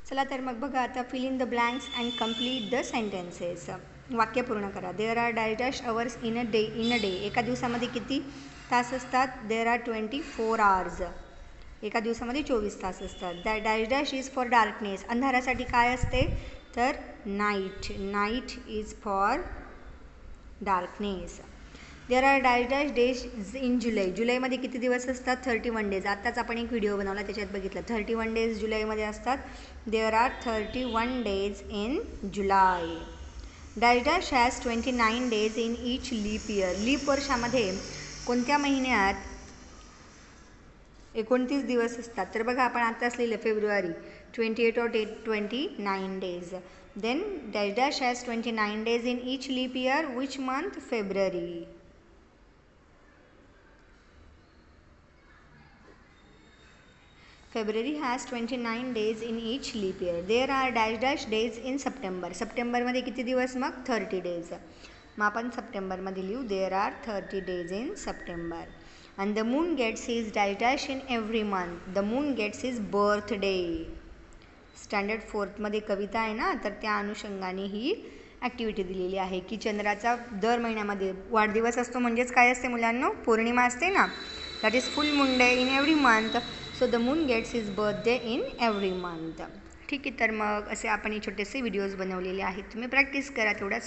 चला तर मग बघा आता fill in the blanks and complete the sentences. वाक्य पूर्ण करा. There are dash hours in a day. एका दिवसामध्ये किती तास असतात? There are 24 hours. एका दिवसामध्ये 24 तास असतात. Dash is for darkness. अंधारासाठी काय असते? तर night is for darkness. There are dash days in July. जुलैमध्ये किती दिवस असतात? 31 days. आत्ताच आपण एक व्हिडिओ बनवला त्याच्यात बघितलं 31 days जुलैमध्ये असतात. देअर आर 31 days इन जुलै. Dash has 29 days in each leap year. Leap वर्षामध्ये कोणत्या महिन्यात 29 दिवस असतात? तर बघा आपण आत्ताच लिहिलं फेब्रुवारी 28 or 29 days. Then dash has 29 days in each leap year. Which month? फेब्रुवारी. February has 29 days in each leap year. There are dash days in September. सप्टेंबरमध्ये किती दिवस मग? 30 days. मग आपण सप्टेंबरमध्ये लिहू there are 30 days in September. And the moon gets his dash in every month. The moon gets his birthday. Standard 4th मध्ये कविता आहे ना, तर त्या अनुषंगाने ही ॲक्टिव्हिटी दिलेली आहे की चंद्राचा दर महिन्यामध्ये वाढदिवस असतो. म्हणजेच काय असते मुलांनो? पौर्णिमा असते ना, that is full moon day in every month. So the moon gets his birthday in every month. ठीक आहे, तर मग असे आपण हे छोटेसे व्हिडिओज बनवलेले आहेत. तुम्ही प्रॅक्टिस करा तेवढ्याच.